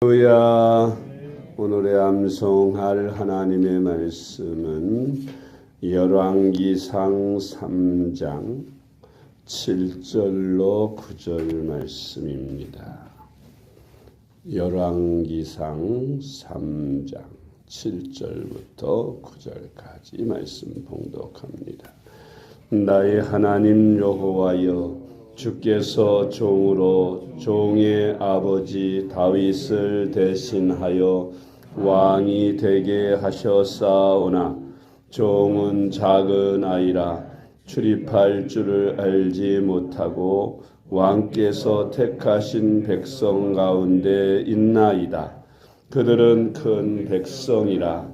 할렐루야. 오늘의 암송할 하나님의 말씀은 열왕기상 3장 7절로 9절 말씀입니다. 열왕기상 3장 7절부터 9절까지 말씀 봉독합니다. 나의 하나님 여호와여, 주께서 종으로 종의 아버지 다윗을 대신하여 왕이 되게 하셨사오나 종은 작은 아이라 출입할 줄을 알지 못하고 왕께서 택하신 백성 가운데 있나이다. 그들은 큰 백성이라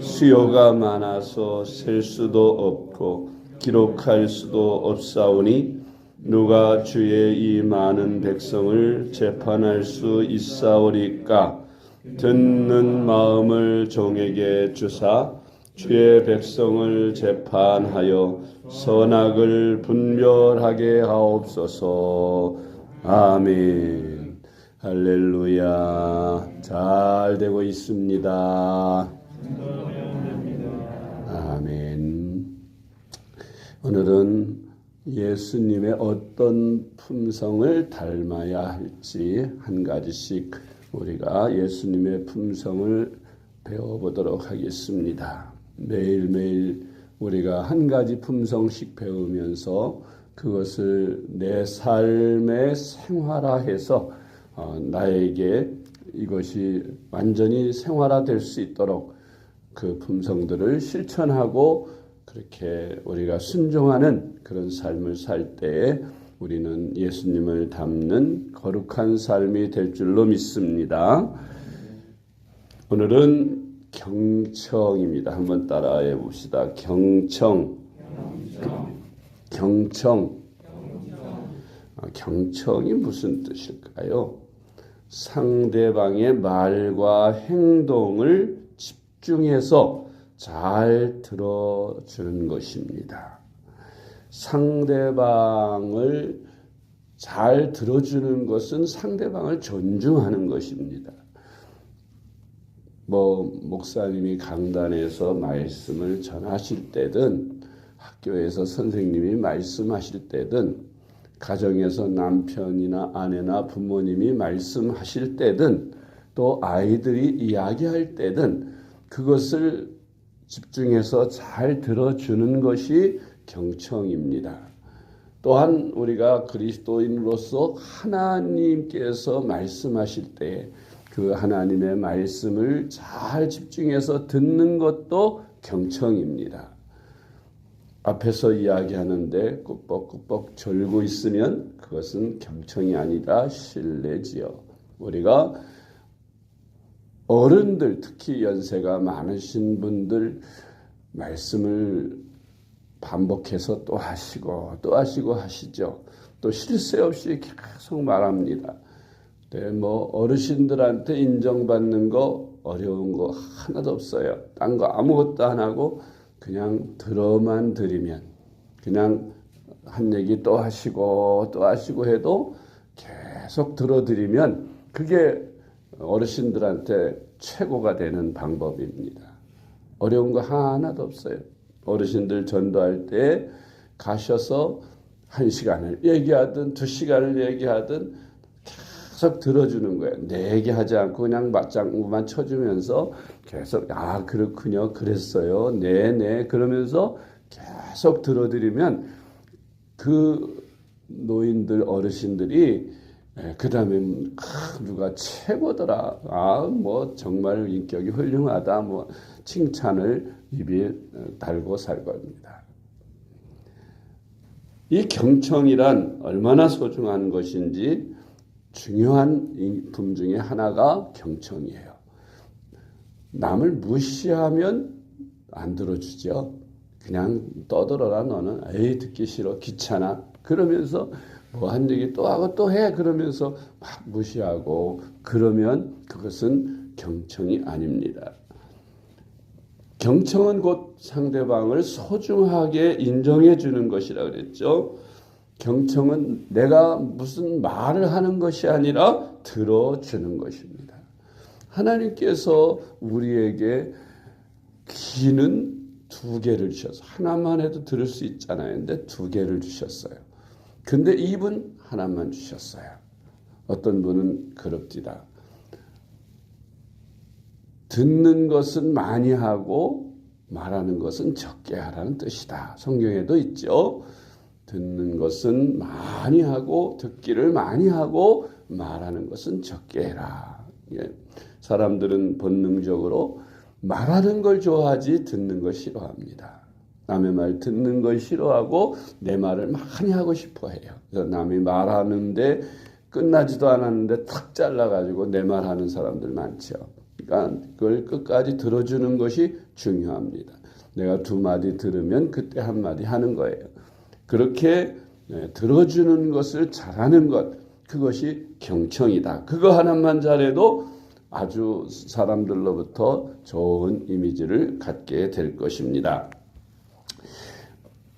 수요가 많아서 셀 수도 없고 기록할 수도 없사오니 누가 주의 이 많은 백성을 재판할 수 있사오리까? 듣는 마음을 종에게 주사 주의 백성을 재판하여 선악을 분별하게 하옵소서. 아멘. 할렐루야. 잘 되고 있습니다. 아멘. 오늘은 예수님의 어떤 품성을 닮아야 할지 한 가지씩 우리가 예수님의 품성을 배워보도록 하겠습니다. 매일매일 우리가 한 가지 품성씩 배우면서 그것을 내 삶에 생활화해서 나에게 이것이 완전히 생활화될 수 있도록 그 품성들을 실천하고 그렇게 우리가 순종하는 그런 삶을 살 때에 우리는 예수님을 닮는 거룩한 삶이 될 줄로 믿습니다. 오늘은 경청입니다. 한번 따라해 봅시다. 경청. 경청이 무슨 뜻일까요? 상대방의 말과 행동을 집중해서 잘 들어주는 것입니다. 상대방을 잘 들어주는 것은 상대방을 존중하는 것입니다. 목사님이 강단에서 말씀을 전하실 때든 학교에서 선생님이 말씀하실 때든 가정에서 남편이나 아내나 부모님이 말씀하실 때든 또 아이들이 이야기할 때든 그것을 집중해서 잘 들어주는 것이 경청입니다. 또한 우리가 그리스도인으로서 하나님께서 말씀하실 때 그 하나님의 말씀을 잘 집중해서 듣는 것도 경청입니다. 앞에서 이야기하는데 꾸벅꾸벅 졸고 있으면 그것은 경청이 아니라 신뢰지요. 우리가 어른들, 특히 연세가 많으신 분들 말씀을 반복해서 또 하시고 또 하시고 하시죠. 또 쉴 새 없이 계속 말합니다. 어르신들한테 인정받는 거 어려운 거 하나도 없어요. 딴 거 아무것도 안 하고 그냥 들어만 드리면 그냥 한 얘기 또 하시고 또 하시고 해도 계속 들어드리면 그게 어르신들한테 최고가 되는 방법입니다. 어려운 거 하나도 없어요. 어르신들 전도할 때 가셔서 1시간을 얘기하든 2시간을 얘기하든 계속 들어주는 거예요. 내 얘기하지 않고 그냥 맞장구만 쳐주면서 계속 그렇군요, 그랬어요, 네네 그러면서 계속 들어드리면 그 노인들 어르신들이 그 다음에 누가 최고더라, 정말 인격이 훌륭하다, 칭찬을 입에 달고 살 겁니다. 이 경청이란 얼마나 소중한 것인지 중요한 품 중에 하나가 경청이에요. 남을 무시하면 안 들어주죠. 그냥 떠들어라 너는, 에이 듣기 싫어, 귀찮아 그러면서 한 얘기 또 하고 또 해 그러면서 막 무시하고 그러면 그것은 경청이 아닙니다. 경청은 곧 상대방을 소중하게 인정해 주는 것이라 그랬죠. 경청은 내가 무슨 말을 하는 것이 아니라 들어주는 것입니다. 하나님께서 우리에게 귀는 2개를 주셔서 하나만 해도 들을 수 있잖아요. 근데 2개를 주셨어요. 근데 입은 하나만 주셨어요. 어떤 분은 그럽디다. 듣는 것은 많이 하고 말하는 것은 적게 하라는 뜻이다. 성경에도 있죠. 듣는 것은 많이 하고 듣기를 많이 하고 말하는 것은 적게 해라. 사람들은 본능적으로 말하는 걸 좋아하지 듣는 걸 싫어합니다. 남의 말 듣는 걸 싫어하고 내 말을 많이 하고 싶어 해요. 그래서 남이 말하는데 끝나지도 않았는데 탁 잘라가지고 내 말하는 사람들 많죠. 그러니까 그걸 끝까지 들어주는 것이 중요합니다. 내가 2마디 들으면 그때 1마디 하는 거예요. 그렇게 들어주는 것을 잘하는 것, 그것이 경청이다. 그거 하나만 잘해도 아주 사람들로부터 좋은 이미지를 갖게 될 것입니다.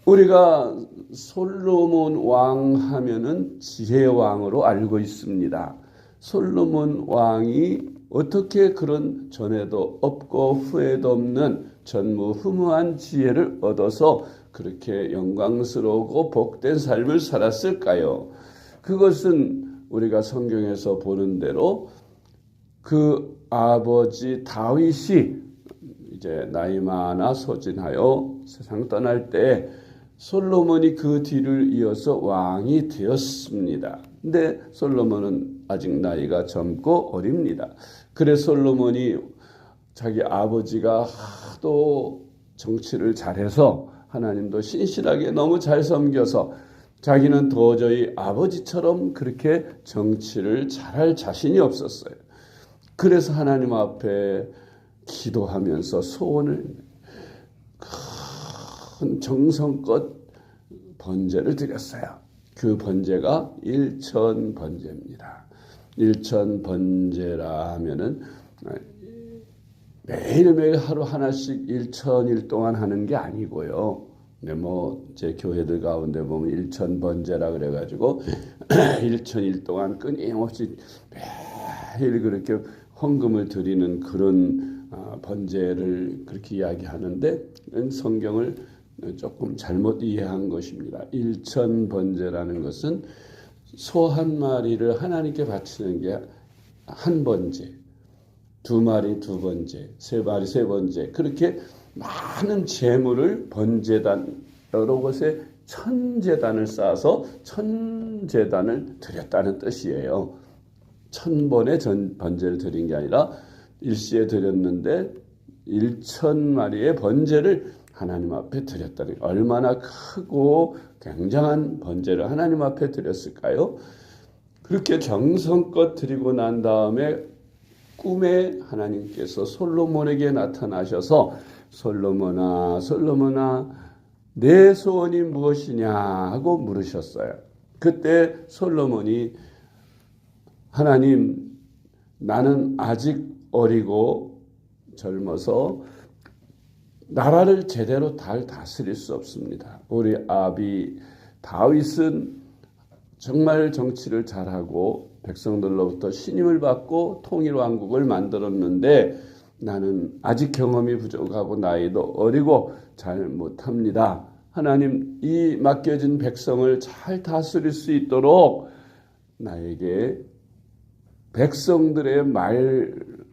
우리가 솔로몬 왕 하면은 지혜 왕으로 알고 있습니다. 솔로몬 왕이 어떻게 그런 전에도 없고 후에도 없는 전무후무한 지혜를 얻어서 그렇게 영광스러우고 복된 삶을 살았을까요? 그것은 우리가 성경에서 보는 대로 그 아버지 다윗이 이제 나이 많아 소진하여 세상 떠날 때 솔로몬이 그 뒤를 이어서 왕이 되었습니다. 근데 솔로몬은 아직 나이가 젊고 어립니다. 그래서 솔로몬이 자기 아버지가 하도 정치를 잘해서 하나님도 신실하게 너무 잘 섬겨서 자기는 도저히 아버지처럼 그렇게 정치를 잘할 자신이 없었어요. 그래서 하나님 앞에 기도하면서 소원을 큰 정성껏 번제를 드렸어요. 그 번제가 일천번제입니다. 일천번제라 하면은 매일매일 하루 하나씩 일천일 동안 하는 게 아니고요. 네, 제 교회들 가운데 보면 일천번제라 그래가지고 일천일 동안 끊임없이 매일 그렇게 헌금을 드리는 그런 번제를 그렇게 이야기하는데 성경을 조금 잘못 이해한 것입니다. 일천번제라는 것은 소 1마리를 하나님께 바치는 게 1번제, 2마리 2번제, 3마리 3번제, 그렇게 많은 제물을 번제단 여러 곳에 천제단을 쌓아서 천제단을 드렸다는 뜻이에요. 1000번의 번제를 드린 게 아니라 일시에 드렸는데 1000마리의 번제를 하나님 앞에 드렸다니 얼마나 크고 굉장한 번제를 하나님 앞에 드렸을까요? 그렇게 정성껏 드리고 난 다음에 꿈에 하나님께서 솔로몬에게 나타나셔서 솔로몬아 내 소원이 무엇이냐 하고 물으셨어요. 그때 솔로몬이 하나님, 나는 아직 어리고 젊어서 나라를 제대로 잘 다스릴 수 없습니다. 우리 아비 다윗은 정말 정치를 잘하고 백성들로부터 신임을 받고 통일왕국을 만들었는데 나는 아직 경험이 부족하고 나이도 어리고 잘 못합니다. 하나님, 이 맡겨진 백성을 잘 다스릴 수 있도록 나에게 백성들의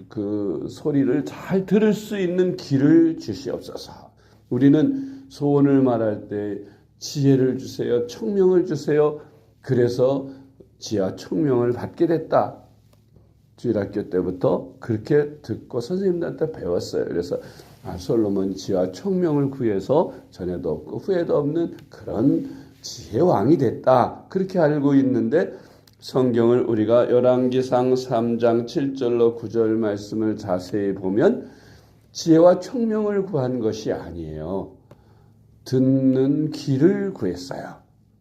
그 소리를 잘 들을 수 있는 귀를 주시옵소서. 우리는 소원을 말할 때 지혜를 주세요, 총명을 주세요. 그래서 지혜와 총명을 받게 됐다. 주일학교 때부터 그렇게 듣고 선생님들한테 배웠어요. 그래서 솔로몬 지혜와 총명을 구해서 전에도 없고 후에도 없는 그런 지혜왕이 됐다. 그렇게 알고 있는데 성경을 우리가 열왕기상 3장 7절로 9절 말씀을 자세히 보면 지혜와 총명을 구한 것이 아니에요. 듣는 귀를 구했어요.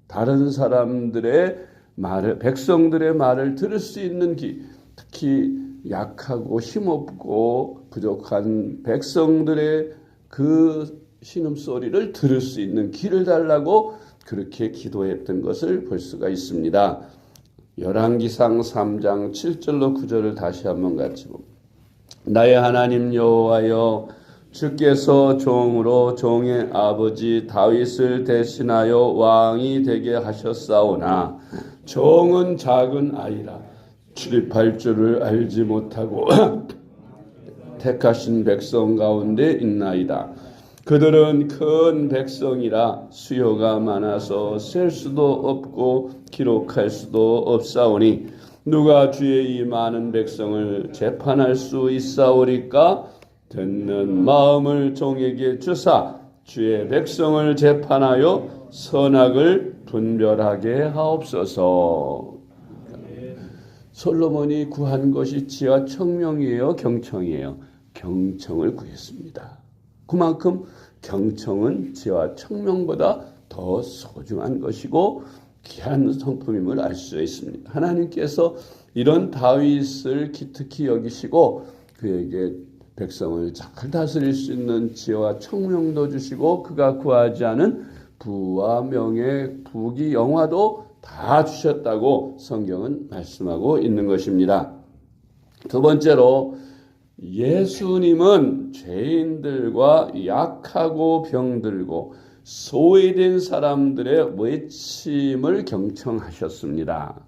다른 사람들의 말을, 백성들의 말을 들을 수 있는 귀, 특히 약하고 힘없고 부족한 백성들의 그 신음소리를 들을 수 있는 귀를 달라고 그렇게 기도했던 것을 볼 수가 있습니다. 열왕기상 3장 7절로 9절을 다시 한번 같이 봅니다. 나의 하나님 여호와여, 주께서 종으로 종의 아버지 다윗을 대신하여 왕이 되게 하셨사오나 종은 작은 아이라 출입할 줄을 알지 못하고 택하신 백성 가운데 있나이다. 그들은 큰 백성이라 수요가 많아서 셀 수도 없고 기록할 수도 없사오니 누가 주의 이 많은 백성을 재판할 수 있사오리까? 듣는 마음을 종에게 주사 주의 백성을 재판하여 선악을 분별하게 하옵소서. 솔로몬이 구한 것이 지와 청명이에요, 경청이에요? 경청을 구했습니다. 그만큼 경청은 지와 청명보다 더 소중한 것이고 귀한 성품임을 알 수 있습니다. 하나님께서 이런 다윗을 기특히 여기시고 그에게 백성을 잘 다스릴 수 있는 지혜와 청명도 주시고 그가 구하지 않은 부와 명예, 부귀, 영화도 다 주셨다고 성경은 말씀하고 있는 것입니다. 두 번째로 예수님은 죄인들과 약하고 병들고 소외된 사람들의 외침을 경청하셨습니다.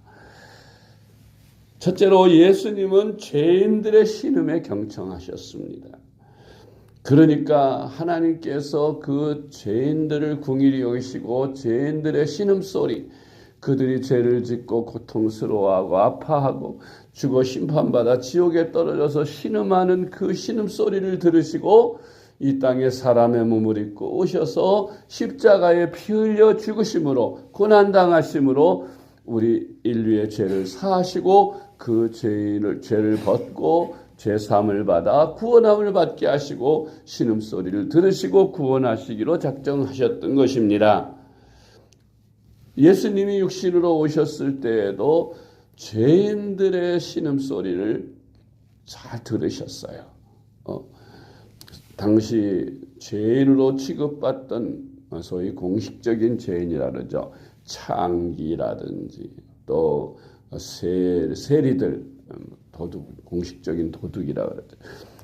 첫째로 예수님은 죄인들의 신음에 경청하셨습니다. 그러니까 하나님께서 그 죄인들을 궁일이 여기시고 죄인들의 신음소리, 그들이 죄를 짓고 고통스러워하고 아파하고 죽어 심판받아 지옥에 떨어져서 신음하는 그 신음소리를 들으시고 이 땅에 사람의 몸을 입고 오셔서 십자가에 피 흘려 죽으심으로 고난당하심으로 우리 인류의 죄를 사하시고 그 죄를 벗고 죄사함을 받아 구원함을 받게 하시고 신음소리를 들으시고 구원하시기로 작정하셨던 것입니다. 예수님이 육신으로 오셨을 때에도 죄인들의 신음소리를 잘 들으셨어요. 당시 죄인으로 취급받던 소위 공식적인 죄인이라 그러죠. 창기라든지 또 세리들, 도둑, 공식적인 도둑이라 그러죠.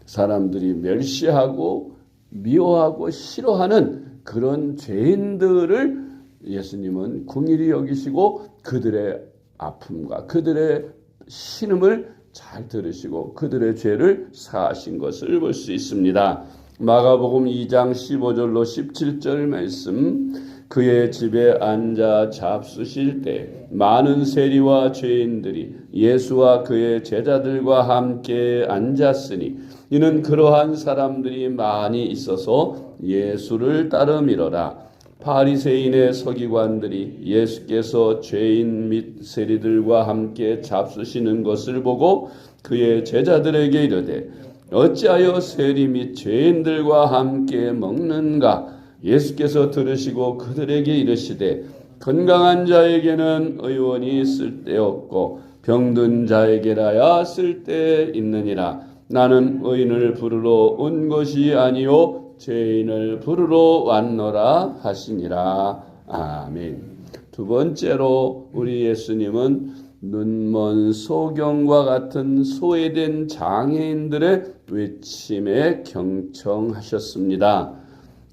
사람들이 멸시하고 미워하고 싫어하는 그런 죄인들을 예수님은 긍휼히 여기시고 그들의 아픔과 그들의 신음을 잘 들으시고 그들의 죄를 사하신 것을 볼 수 있습니다. 마가복음 2장 15절로 17절 말씀, 그의 집에 앉아 잡수실 때 많은 세리와 죄인들이 예수와 그의 제자들과 함께 앉았으니 이는 그러한 사람들이 많이 있어서 예수를 따르미러라. 바리새인의 서기관들이 예수께서 죄인 및 세리들과 함께 잡수시는 것을 보고 그의 제자들에게 이르되 어찌하여 세리 및 죄인들과 함께 먹는가? 예수께서 들으시고 그들에게 이르시되 건강한 자에게는 의원이 쓸데없고 병든 자에게라야 쓸데있느니라. 나는 의인을 부르러 온 것이 아니요 죄인을 부르러 왔노라 하시니라. 아멘. 두 번째로 우리 예수님은 눈먼 소경과 같은 소외된 장애인들의 외침에 경청하셨습니다.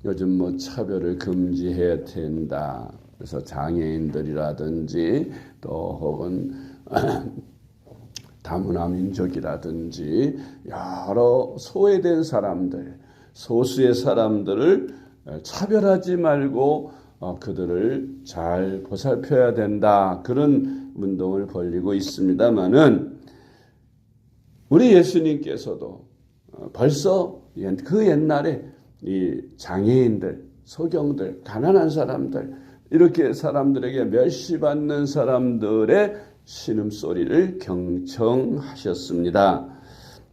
요즘 차별을 금지해야 된다. 그래서 장애인들이라든지 또 혹은 다문화 민족이라든지 여러 소외된 사람들, 소수의 사람들을 차별하지 말고 그들을 잘 보살펴야 된다. 그런 운동을 벌이고 있습니다마는 우리 예수님께서도 벌써 그 옛날에 이 장애인들, 소경들, 가난한 사람들, 이렇게 사람들에게 멸시받는 사람들의 신음소리를 경청하셨습니다.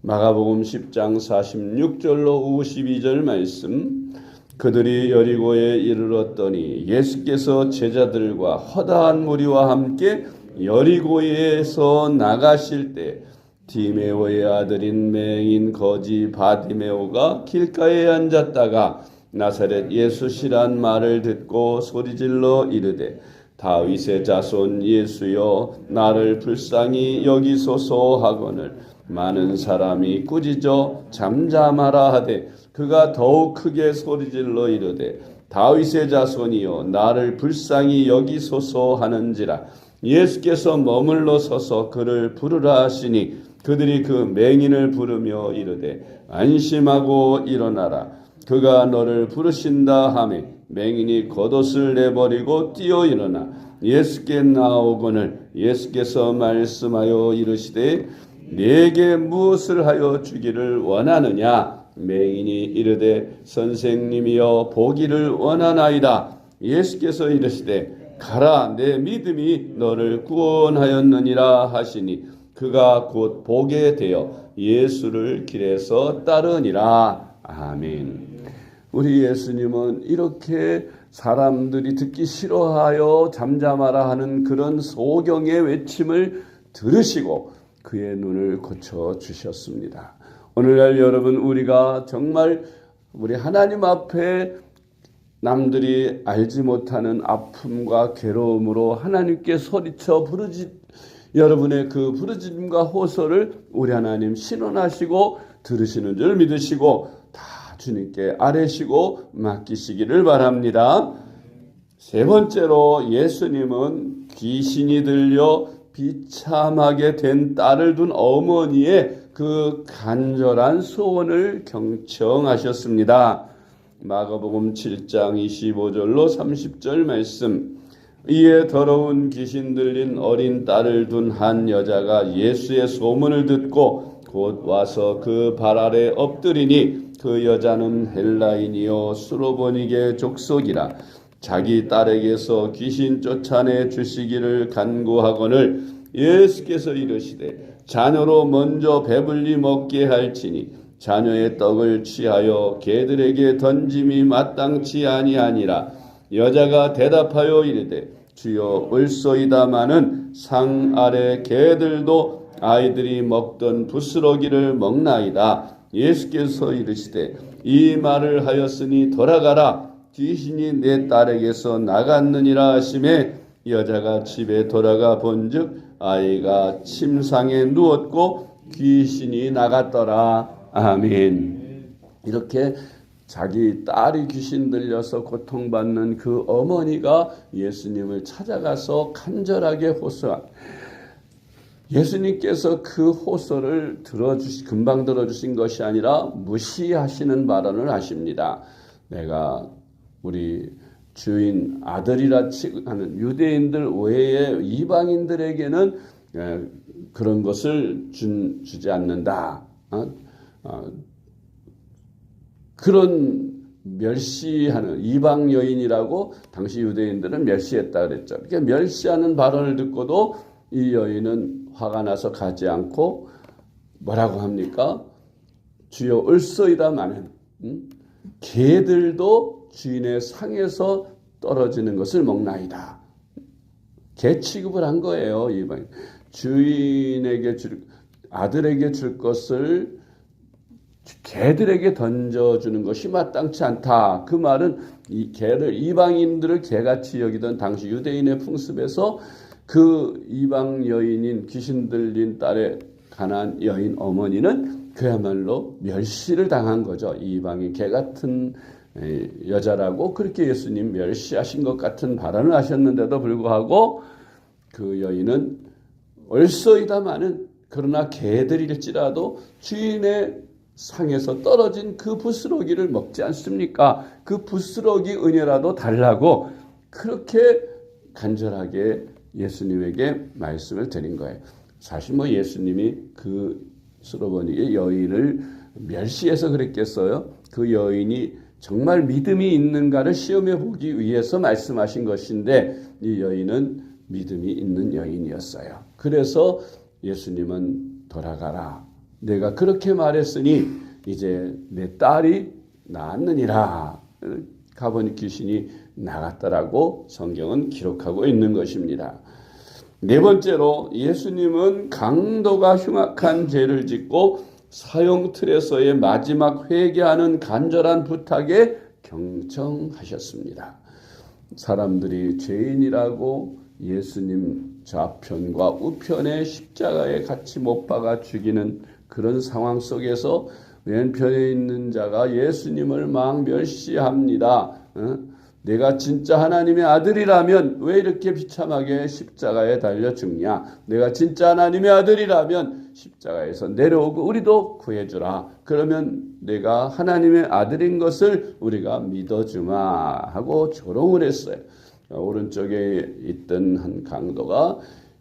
마가복음 10장 46절로 52절 말씀, 그들이 여리고에 이르렀더니 예수께서 제자들과 허다한 무리와 함께 여리고에서 나가실 때 디메오의 아들인 맹인 거지 바디메오가 길가에 앉았다가 나사렛 예수시란 말을 듣고 소리질러 이르되 다윗의 자손 예수여 나를 불쌍히 여기소서 하거늘 많은 사람이 꾸짖어 잠잠하라 하되 그가 더욱 크게 소리질러 이르되 다윗의 자손이여 나를 불쌍히 여기소서 하는지라. 예수께서 머물러 서서 그를 부르라 하시니 그들이 그 맹인을 부르며 이르되 안심하고 일어나라 그가 너를 부르신다 하매 맹인이 겉옷을 내버리고 뛰어 일어나 예수께 나오거늘 예수께서 말씀하여 이르시되 네게 무엇을 하여 주기를 원하느냐. 맹인이 이르되 선생님이여 보기를 원하나이다. 예수께서 이르시되 가라 내 믿음이 너를 구원하였느니라 하시니 그가 곧 보게 되어 예수를 길에서 따르니라. 아멘. 우리 예수님은 이렇게 사람들이 듣기 싫어하여 잠잠하라 하는 그런 소경의 외침을 들으시고 그의 눈을 고쳐주셨습니다. 오늘날 여러분 우리가 정말 우리 하나님 앞에 남들이 알지 못하는 아픔과 괴로움으로 하나님께 소리쳐 여러분의 그 부르짖음과 호소를 우리 하나님 신원하시고 들으시는 줄 믿으시고 다 주님께 아뢰시고 맡기시기를 바랍니다. 세 번째로 예수님은 귀신이 들려 비참하게 된 딸을 둔 어머니의 그 간절한 소원을 경청하셨습니다. 마가복음 7장 25절로 30절 말씀. 이에 더러운 귀신 들린 어린 딸을 둔 한 여자가 예수의 소문을 듣고 곧 와서 그 발 아래 엎드리니 그 여자는 헬라인이요 수로보니게 족속이라. 자기 딸에게서 귀신 쫓아내 주시기를 간구하거늘 예수께서 이르시되 자녀로 먼저 배불리 먹게 할지니 자녀의 떡을 취하여 개들에게 던짐이 마땅치 아니하니라. 여자가 대답하여 이르되 주여 올소이다마는 상 아래 개들도 아이들이 먹던 부스러기를 먹나이다. 예수께서 이르시되 이 말을 하였으니 돌아가라 귀신이 내 딸에게서 나갔느니라 하시매 여자가 집에 돌아가 본즉 아이가 침상에 누웠고 귀신이 나갔더라. 아멘. 이렇게 자기 딸이 귀신 들려서 고통받는 그 어머니가 예수님을 찾아가서 간절하게 호소한 예수님께서 그 호소를 금방 들어주신 것이 아니라 무시하시는 발언을 하십니다. 내가 우리 주인 아들이라 하는 유대인들 외에 이방인들에게는 그런 것을 주지 않는다. 그런 멸시하는 이방 여인이라고 당시 유대인들은 멸시했다 그랬죠. 그러니까 멸시하는 발언을 듣고도 이 여인은 화가 나서 가지 않고 뭐라고 합니까? 주여 올소이다마는 개들도 주인의 상에서 떨어지는 것을 먹나이다. 개 취급을 한 거예요. 이방 주인에게 아들에게 줄 것을 개들에게 던져주는 것이 마땅치 않다. 그 말은 이 개를 이방인들을 개같이 여기던 당시 유대인의 풍습에서 그 이방 여인인 귀신 들린 딸의 가난한 여인 어머니는 그야말로 멸시를 당한 거죠. 이방인 개 같은 여자라고 그렇게 예수님 멸시하신 것 같은 발언을 하셨는데도 불구하고 그 여인은 올소이다마는 그러나 개들일지라도 주인의 상에서 떨어진 그 부스러기를 먹지 않습니까? 그 부스러기 은혜라도 달라고 그렇게 간절하게 예수님에게 말씀을 드린 거예요. 사실 뭐 예수님이 그 수로보니의 여인을 멸시해서 그랬겠어요? 그 여인이 정말 믿음이 있는가를 시험해 보기 위해서 말씀하신 것인데 이 여인은 믿음이 있는 여인이었어요. 그래서 예수님은 돌아가라. 내가 그렇게 말했으니 이제 내 딸이 나았느니라. 가보니 귀신이 나갔더라고 성경은 기록하고 있는 것입니다. 네 번째로 예수님은 강도가 흉악한 죄를 짓고 사형틀에서의 마지막 회개하는 간절한 부탁에 경청하셨습니다. 사람들이 죄인이라고 예수님 좌편과 우편에 십자가에 같이 못 박아 죽이는 그런 상황 속에서 왼편에 있는 자가 예수님을 막 멸시합니다. 내가 진짜 하나님의 아들이라면 왜 이렇게 비참하게 십자가에 달려 죽냐? 내가 진짜 하나님의 아들이라면 십자가에서 내려오고 우리도 구해주라. 그러면 내가 하나님의 아들인 것을 우리가 믿어주마 하고 조롱을 했어요. 오른쪽에 있던 한 강도가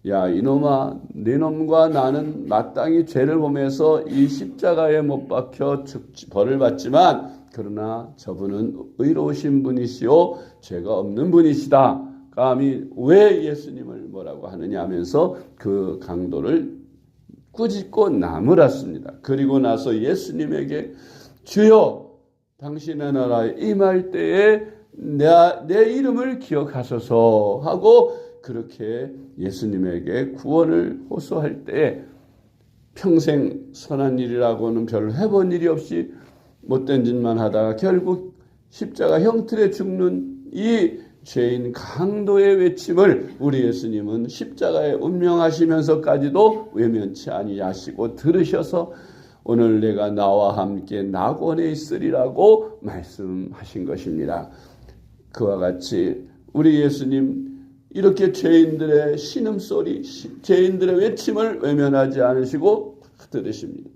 야 이놈아 네 놈과 나는 마땅히 죄를 범해서 이 십자가에 못 박혀 벌을 받지만 그러나 저분은 의로우신 분이시오 죄가 없는 분이시다. 감히 왜 예수님을 뭐라고 하느냐 하면서 그 강도를 꾸짖고 나무랐습니다. 그리고 나서 예수님에게 주여 당신의 나라에 임할 때에 내 이름을 기억하소서 하고 그렇게 예수님에게 구원을 호소할 때 평생 선한 일이라고는 별로 해본 일이 없이 못된 짓만 하다가 결국 십자가 형틀에 죽는 이 죄인 강도의 외침을 우리 예수님은 십자가에 운명하시면서까지도 외면치 아니하시고 들으셔서 오늘 내가 나와 함께 낙원에 있으리라고 말씀하신 것입니다. 그와 같이 우리 예수님 이렇게 죄인들의 신음소리, 죄인들의 외침을 외면하지 않으시고 들으십니다.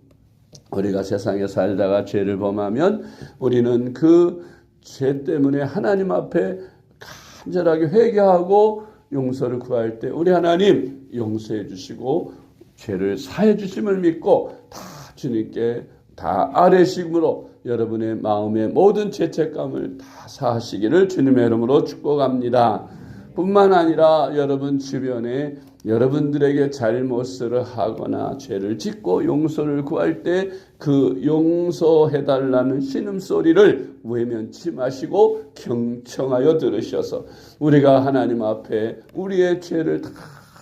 우리가 세상에 살다가 죄를 범하면 우리는 그 죄 때문에 하나님 앞에 간절하게 회개하고 용서를 구할 때 우리 하나님 용서해 주시고 죄를 사해 주심을 믿고 다 주님께 다 아뢰심으로 여러분의 마음의 모든 죄책감을 다 사하시기를 주님의 이름으로 축복합니다. 뿐만 아니라 여러분 주변에 여러분들에게 잘못을 하거나 죄를 짓고 용서를 구할 때 그 용서해달라는 신음소리를 외면치 마시고 경청하여 들으셔서 우리가 하나님 앞에 우리의 죄를 다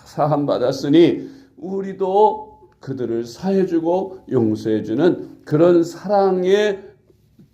사함받았으니 우리도 그들을 사해주고 용서해주는 그런 사랑의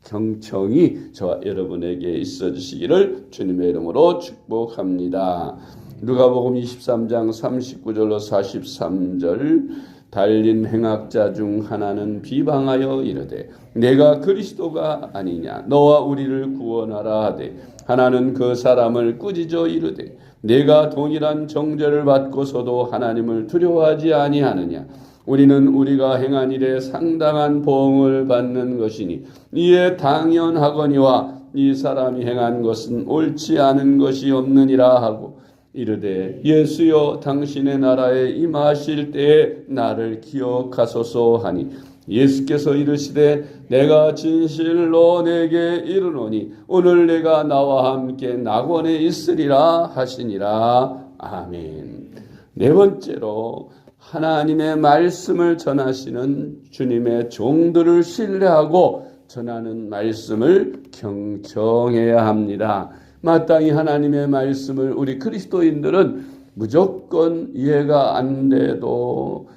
경청이 저와 여러분에게 있어 주시기를 주님의 이름으로 축복합니다. 누가복음 23장 39절로 43절 달린 행악자 중 하나는 비방하여 이르되 내가 그리스도가 아니냐 너와 우리를 구원하라 하되 하나는 그 사람을 꾸짖어 이르되 내가 동일한 정죄를 받고서도 하나님을 두려워하지 아니하느냐 우리는 우리가 행한 일에 상당한 보응을 받는 것이니 이에 당연하거니와 이 사람이 행한 것은 옳지 않은 것이 없느니라 하고 이르되 예수여 당신의 나라에 임하실 때에 나를 기억하소서 하니 예수께서 이르시되 내가 진실로 내게 이르노니 오늘 내가 나와 함께 낙원에 있으리라 하시니라. 아멘. 네 번째로 하나님의 말씀을 전하시는 주님의 종들을 신뢰하고 전하는 말씀을 경청해야 합니다. 마땅히 하나님의 말씀을 우리 그리스도인들은 무조건 이해가 안 돼도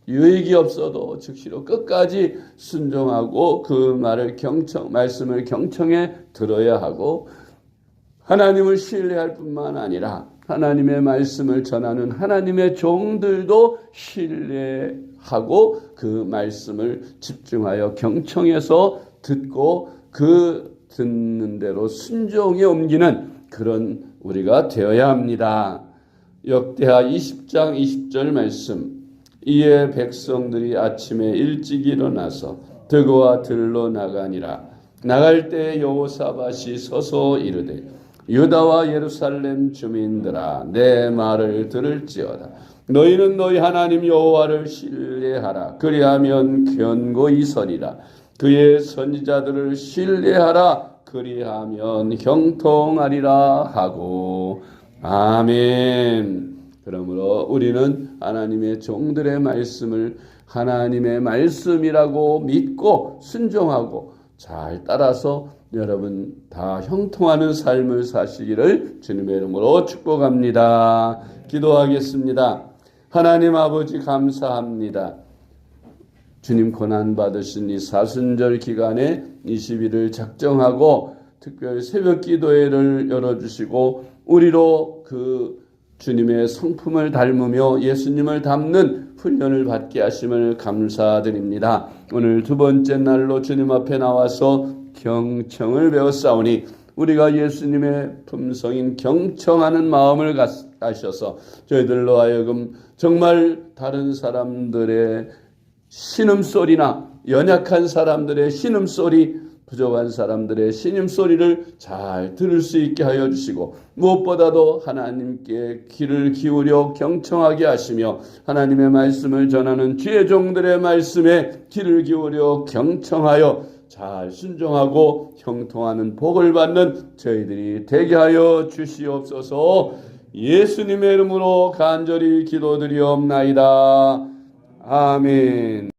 유익이 없어도 즉시로 끝까지 순종하고 그 말씀을 경청해 들어야 하고 하나님을 신뢰할 뿐만 아니라 하나님의 말씀을 전하는 하나님의 종들도 신뢰하고 그 말씀을 집중하여 경청해서 듣고 그 듣는 대로 순종에 옮기는 그런 우리가 되어야 합니다. 역대하 20장 20절 말씀 이에 백성들이 아침에 일찍 일어나서 드고와 들로 나가니라. 나갈 때 여호사밧이 서서 이르되 유다와 예루살렘 주민들아 내 말을 들을지어다. 너희는 너희 하나님 여호와를 신뢰하라. 그리하면 견고히 서리라. 그의 선지자들을 신뢰하라. 그리하면 형통하리라 하고 아멘. 그러므로 우리는 하나님의 종들의 말씀을 하나님의 말씀이라고 믿고 순종하고 잘 따라서 여러분 다 형통하는 삶을 사시기를 주님의 이름으로 축복합니다. 기도하겠습니다. 하나님 아버지 감사합니다. 주님 고난받으신 이 사순절 기간에 20일을 작정하고 특별히 새벽 기도회를 열어주시고 우리로 그 주님의 성품을 닮으며 예수님을 닮는 훈련을 받게 하심을 감사드립니다. 오늘 두 번째 날로 주님 앞에 나와서 경청을 배웠사오니 우리가 예수님의 품성인 경청하는 마음을 가셔서 저희들로 하여금 정말 다른 사람들의 신음소리나 연약한 사람들의 신음소리, 부족한 사람들의 신음소리를 잘 들을 수 있게 하여 주시고 무엇보다도 하나님께 귀를 기울여 경청하게 하시며 하나님의 말씀을 전하는 주의 종들의 말씀에 귀를 기울여 경청하여 잘 순종하고 형통하는 복을 받는 저희들이 되게 하여 주시옵소서. 예수님의 이름으로 간절히 기도드리옵나이다. 아멘.